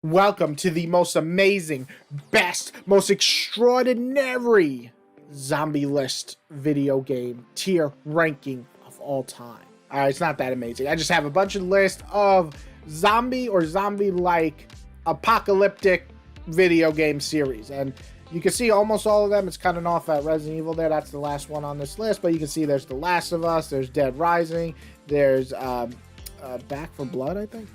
Welcome to the most amazing, best, most extraordinary zombie list video game tier ranking of all time. Alright, it's not that amazing. I just have a bunch of lists of zombie or zombie-like apocalyptic video game series. And you can see almost all of them. It's cutting off at Resident Evil there. That's the last one on this list. But you can see there's The Last of Us, there's Dead Rising, there's Back 4 Blood, I think.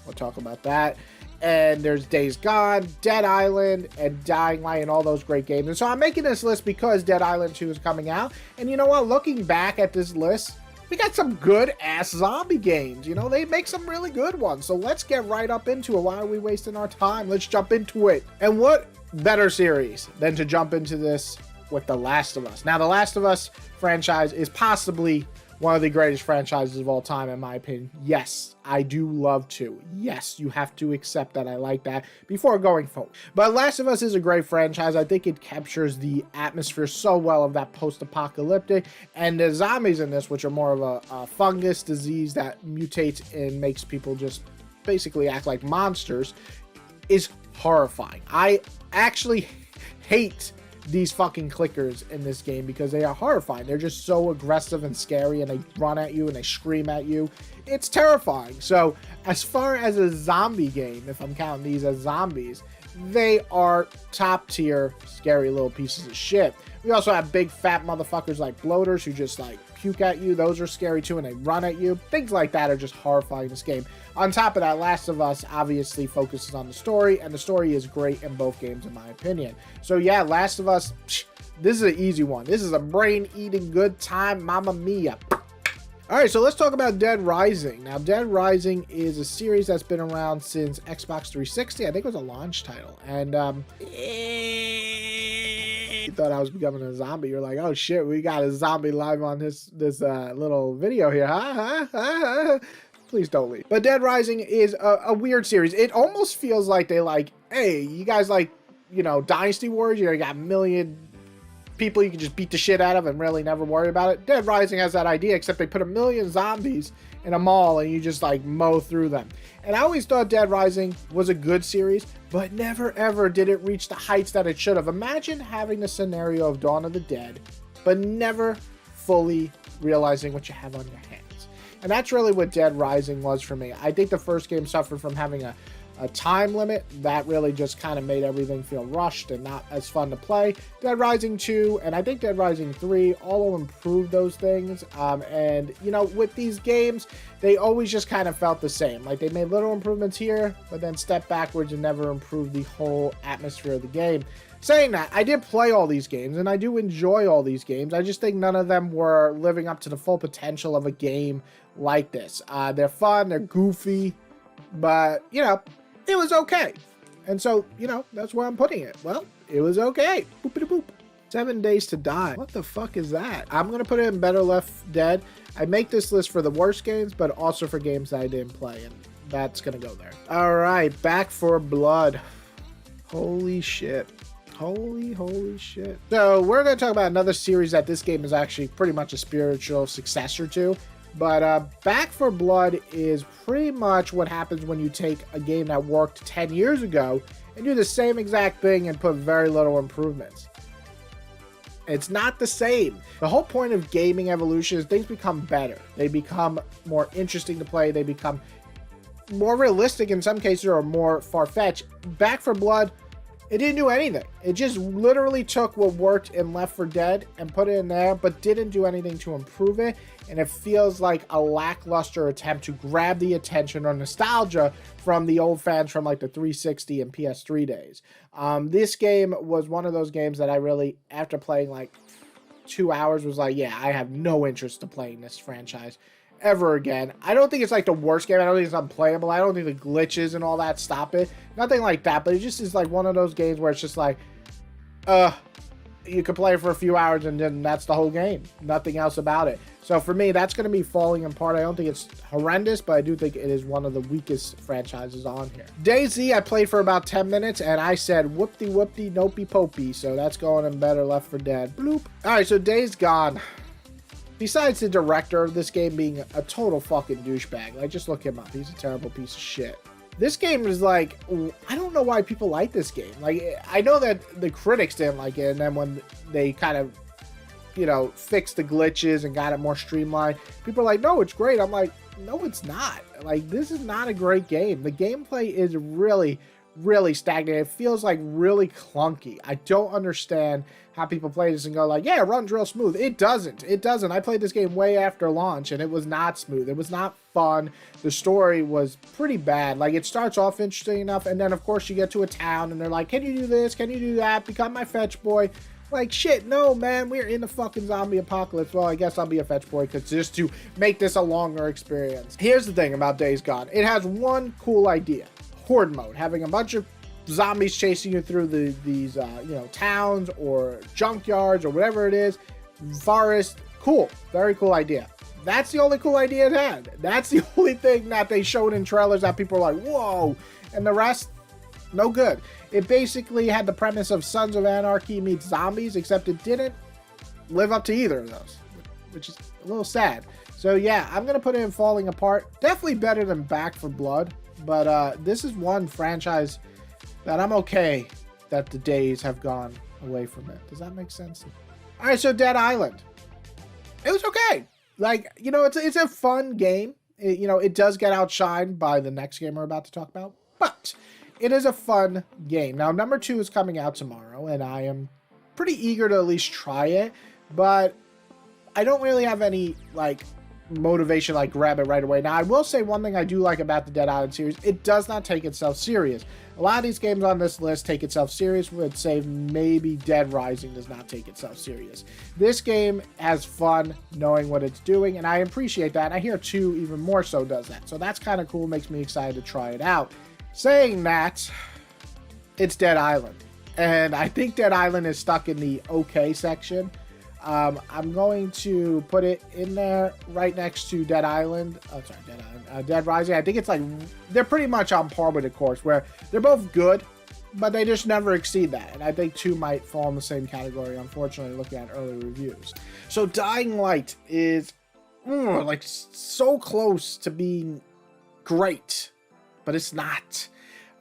We'll talk about that. And there's Days Gone, Dead Island, and Dying Light, and all those great games. And so I'm making this list because Dead Island 2 is coming out. And you know what? Looking back at this list, we got some good-ass zombie games. You know, they make some really good ones. So let's get right up into it. Why are we wasting our time? Let's jump into it. And what better series than to jump into this with The Last of Us? Now, The Last of Us franchise is possibly one of the greatest franchises of all time, in my opinion. Yes, I do love to. Yes, you have to accept that I like that before going forward. But Last of Us is a great franchise. I think it captures the atmosphere so well of that post-apocalyptic. And the zombies in this, which are more of a fungus disease that mutates and makes people just basically act like monsters, is horrifying. I actually hate these fucking clickers in this game because they are horrifying. They're just so aggressive and scary, and they run at you and they scream at you. It's terrifying. So as far as a zombie game, if I'm counting these as zombies, they are top tier scary little pieces of shit. We also have big fat motherfuckers like bloaters who just like puke at you. Those are scary too, and they run at you. Things like that are just horrifying in this game. On top of that, Last of Us obviously focuses on the story, and the story is great in both games in my opinion. So yeah, Last of Us, this is an easy one. This is a brain-eating good time, mamma mia. Alright, so let's talk about Dead Rising. Now, Dead Rising is a series that's been around since Xbox 360. I think it was a launch title. And, you thought I was becoming a zombie. You're like, oh shit, we got a zombie live on this little video here. Please don't leave. But Dead Rising is a weird series. It almost feels like they like, hey, you guys like, you know, Dynasty Warriors? You got a million people you can just beat the shit out of and really never worry about it. Dead Rising has that idea, except they put a million zombies in a mall and you just like mow through them. And I always thought Dead Rising was a good series, but never ever did it reach the heights that it should have. Imagine having the scenario of Dawn of the Dead, but never fully realizing what you have on your hands. And that's really what Dead Rising was for me. I think the first game suffered from having a time limit that really just kind of made everything feel rushed and not as fun to play. Dead Rising 2 and I think Dead Rising 3 all improved those things. And you know, with these games, they always just kind of felt the same. Like they made little improvements here, but then stepped backwards and never improved the whole atmosphere of the game. Saying that, I did play all these games and I do enjoy all these games. I just think none of them were living up to the full potential of a game like this. They're fun, they're goofy, but you know, it was okay. And so, you know, that's where I'm putting it. Well, it was okay. Boopity boop. 7 Days to Die. What the fuck is that? I'm going to put it in Better Left Dead. I make this list for the worst games, but also for games that I didn't play. And that's going to go there. All right. Back 4 Blood. Holy shit. Holy shit. So we're going to talk about another series that this game is actually pretty much a spiritual successor to. But Back 4 Blood is pretty much what happens when you take a game that worked 10 years ago and do the same exact thing and put very little improvements. It's not the same. The whole point of gaming evolution is things become better. They become more interesting to play. They become more realistic in some cases or more far-fetched. Back 4 Blood, it didn't do anything. It just literally took what worked in Left 4 Dead and put it in there, but didn't do anything to improve it. And it feels like a lackluster attempt to grab the attention or nostalgia from the old fans from like the 360 and PS3 days. This game was one of those games that I really, after playing like 2 hours, was like, yeah, I have no interest in playing this franchise ever again. I don't think it's like the worst game. I don't think it's unplayable. I don't think the glitches and all that stop it. Nothing like that, but it just is like one of those games where it's just like, you could play for a few hours and then that's the whole game. Nothing else about it. So for me, that's going to be falling apart. I don't think it's horrendous, but I do think it is one of the weakest franchises on here. DayZ, I played for about 10 minutes and I said, whoop-de-whoop-de, nopey-popey. So that's going in Better Left 4 Dead. Bloop. All right, so Days Gone. Besides the director of this game being a total fucking douchebag, like just look him up. He's a terrible piece of shit. This game is like, I don't know why people like this game. Like, I know that the critics didn't like it, and then when they kind of, you know, fixed the glitches and got it more streamlined, people are like, no, it's great. I'm like, no, it's not. Like, this is not a great game. The gameplay is really, really stagnant. It feels like really clunky. I don't understand how people play this and go like, yeah, it runs real smooth. It doesn't. It doesn't. I played this game way after launch, and it was not smooth. It was not fun. The story was pretty bad. Like, it starts off interesting enough, and then, of course, you get to a town, and they're like, can you do this? Can you do that? Become my fetch boy. Like, shit, no, man, we're in the fucking zombie apocalypse. Well, I guess I'll be a fetch boy because just to make this a longer experience. Here's the thing about Days Gone. It has one cool idea. Horde mode. Having a bunch of zombies chasing you through these you know, towns or junkyards or whatever it is. Forest. Cool. Very cool idea. That's the only cool idea it had. That's the only thing that they showed in trailers that people are like, whoa. And the rest, no good. It basically had the premise of Sons of Anarchy meets zombies, except it didn't live up to either of those, which is a little sad. So yeah, I'm going to put it in Falling Apart. Definitely better than Back 4 Blood, but this is one franchise that I'm okay that the days have gone away from it. Does that make sense? All right, so Dead Island. It was okay. Like, you know, it's a fun game. You know, it does get outshined by the next game we're about to talk about, but it is a fun game. Now, number 2 is coming out tomorrow, and I am pretty eager to at least try it, but I don't really have any, like, motivation, like, grab it right away. Now, I will say one thing I do like about the Dead Island series. It does not take itself serious. A lot of these games on this list take itself serious. Would say maybe Dead Rising does not take itself serious. This game has fun knowing what it's doing, and I appreciate that. And I hear 2 even more so does that. So that's kind of cool. Makes me excited to try it out. Saying that, it's Dead Island. And I think Dead Island is stuck in the okay section. I'm going to put it in there right next to Dead Island. Oh, sorry, Dead Island. Dead Rising. I think it's like, they're pretty much on par with the course, where they're both good, but they just never exceed that. And I think 2 might fall in the same category, unfortunately, looking at early reviews. So Dying Light is like so close to being great, but it's not.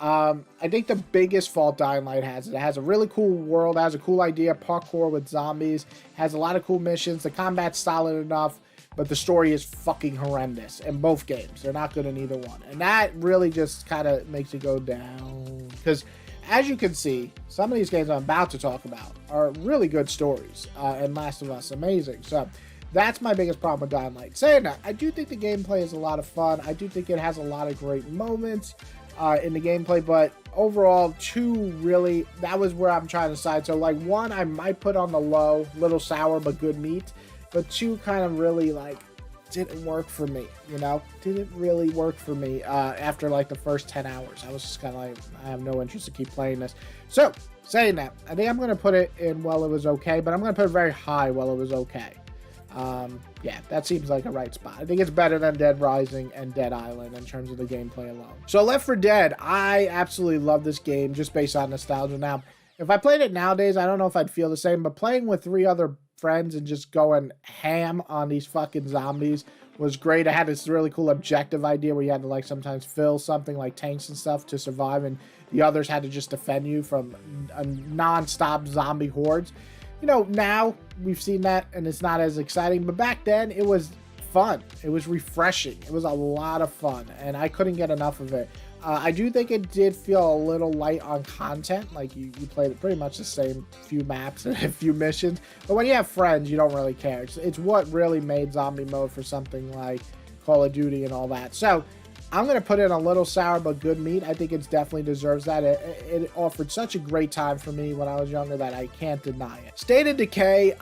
I think the biggest fault Dying Light has, it has a really cool world, has a cool idea, parkour with zombies, has a lot of cool missions, the combat's solid enough, but the story is fucking horrendous in both games. They're not good in either one. And that really just kind of makes it go down. Because as you can see, some of these games I'm about to talk about are really good stories, and Last of Us amazing. So that's my biggest problem with Dying Light. Saying that, I do think the gameplay is a lot of fun. I do think it has a lot of great moments in the gameplay, but overall 2 really, that was where I'm trying to decide. So like 1 I might put on the low, little sour but good meat, but 2 kind of really like didn't work for me, you know, didn't really work for me after like the first 10 hours. I was just kind of like, I have no interest to keep playing this. So saying that, I think I'm going to put it in well, it was okay, but I'm going to put it very high, well, it was okay. Yeah, that seems like a right spot. I think it's better than Dead Rising and Dead Island in terms of the gameplay alone. So Left 4 Dead, I absolutely love this game just based on nostalgia. Now, if I played it nowadays, I don't know if I'd feel the same, but playing with 3 other friends and just going ham on these fucking zombies was great. I had this really cool objective idea where you had to like sometimes fill something like tanks and stuff to survive, and the others had to just defend you from a non-stop zombie hordes. You know, now we've seen that and it's not as exciting, but back then it was fun. It was refreshing. It was a lot of fun, and I couldn't get enough of it. I do think it did feel a little light on content. Like you played pretty much the same few maps and a few missions, but when you have friends, you don't really care. It's what really made zombie mode for something like Call of Duty and all that. So I'm going to put in a little sour but good meat. I think it definitely deserves that. It offered such a great time for me when I was younger that I can't deny it. State of Decay,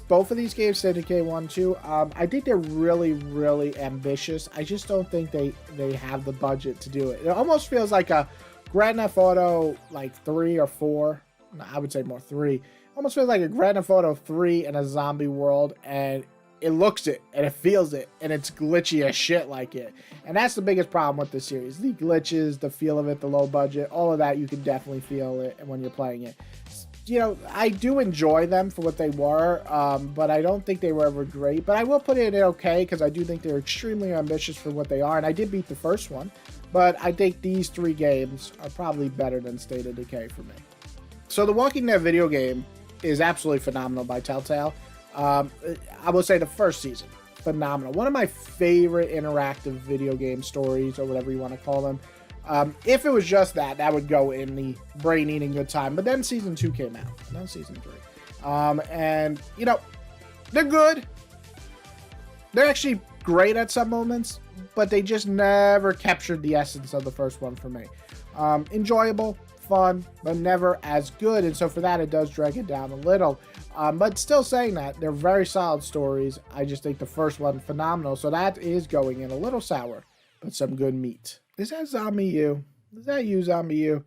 both of these games, State of Decay 1, 2, I think they're really, really ambitious. I just don't think they have the budget to do it. It almost feels like a Grand Theft Auto like 3 or 4. No, I would say more 3. Almost feels like a Grand Theft Auto 3 in a zombie world, and it looks it and it feels it and it's glitchy as shit like it. And that's the biggest problem with this series. The glitches, the feel of it, the low budget, all of that, you can definitely feel it when you're playing it. You know, I do enjoy them for what they were, but I don't think they were ever great. But I will put it in okay because I do think they're extremely ambitious for what they are. And I did beat the first one. but I think these 3 games are probably better than State of Decay for me. So the Walking Dead video game is absolutely phenomenal by Telltale. I will say the first season, phenomenal. One of my favorite interactive video game stories, or whatever you want to call them. If it was just that, that would go in the brain-eating good time. But then season 2 came out, and then season 3. And, you know, they're good. They're actually great at some moments, but they just never captured the essence of the first one for me. Enjoyable, fun, but never as good. And so for that, it does drag it down a little. But still saying that, they're very solid stories. I just think the first one, phenomenal. So that is going in a little sour, but some good meat. Is that Zombie U? Is that you, Zombie U?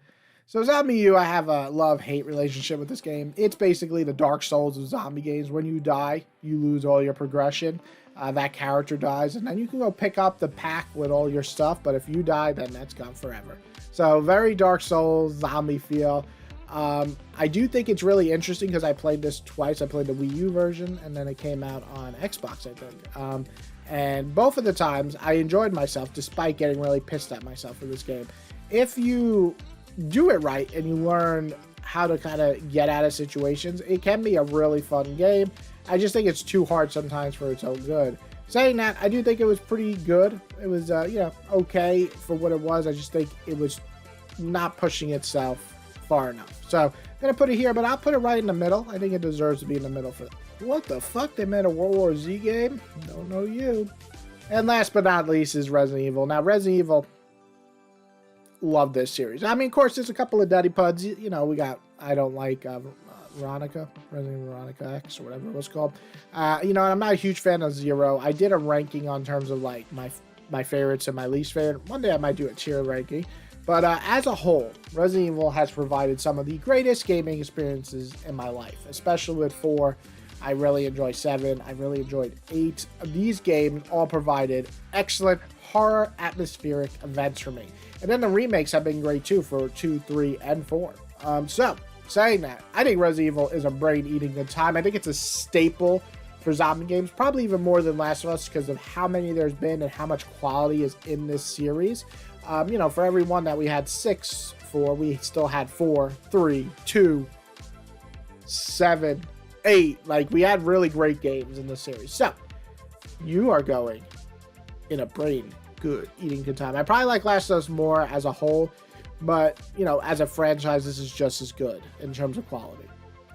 So Zombie U, I have a love-hate relationship with this game. It's basically the Dark Souls of zombie games. When you die, you lose all your progression. That character dies, and then you can go pick up the pack with all your stuff, but if you die, then that's gone forever. So very Dark Souls, zombie feel. I do think it's really interesting because I played this twice. I played the Wii U version, and then it came out on Xbox, I think. And both of the times, I enjoyed myself, despite getting really pissed at myself for this game. If you do it right and you learn how to kind of get out of situations, it can be a really fun game. I just think it's too hard sometimes for its own good. Saying that, I do think it was pretty good. It was, you know, okay for what it was. I just think it was not pushing itself far enough. So I'm going to put it here, but I'll put it right in the middle. I think it deserves to be in the middle for that. What the fuck? They made a World War Z game? Don't know you. And last but not least is Resident Evil. Now, Resident Evil, love this series. I mean, of course, there's a couple of Duddy Puds. You know, we got, I don't like Veronica, Resident Evil Veronica X, or whatever it was called. You know, I'm not a huge fan of Zero. I did a ranking on terms of, like, my favorites and my least favorite. One day I might do a tier ranking. But as a whole, Resident Evil has provided some of the greatest gaming experiences in my life, especially with 4. I really enjoy 7. I really enjoyed 8. These games all provided excellent horror atmospheric events for me. And then the remakes have been great too for 2, 3, and 4. So, saying that, I think Resident Evil is a brain-eating good time. I think it's a staple for zombie games, probably even more than Last of Us because of how many there's been and how much quality is in this series. You know, for every one that we had 6 for, we still had 4, 3, 2, 7, 8. Like, we had really great games in this series. So, you are going in a eating good time. I probably like Last of Us more as a whole, but, you know, as a franchise, this is just as good in terms of quality.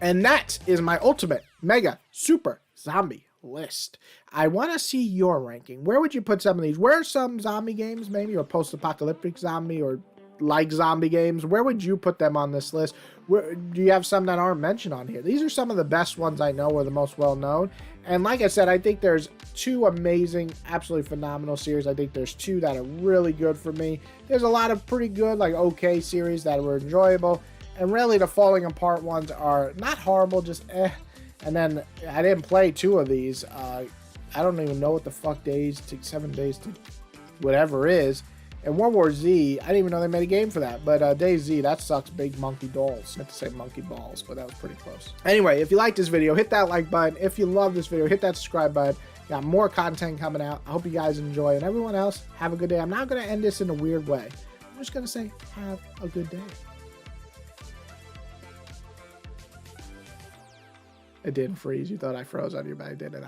And that is my ultimate mega super zombie list. I want to see your ranking. Where would you put some of these? Where are some zombie games, maybe, or post-apocalyptic zombie, or like zombie games? Where would you put them on this list? Do you have some that aren't mentioned on here? These are some of the best ones I know, or the most well-known. And like I said, I think there's 2 amazing, absolutely phenomenal series. I think there's 2 that are really good for me. There's a lot of pretty good, like, okay series that were enjoyable. And really, the falling apart ones are not horrible, just eh. And then I didn't play 2 of these. I don't even know what the fuck 7 days to whatever is. And World War Z, I didn't even know they made a game for that. But DayZ, that sucks big monkey dolls. I meant to say monkey balls, but that was pretty close. Anyway, if you like this video, hit that like button. If you love this video, hit that subscribe button. Got more content coming out. I hope you guys enjoy. And everyone else, have a good day. I'm not going to end this in a weird way. I'm just going to say, have a good day. It didn't freeze. You thought I froze on you, but I didn't.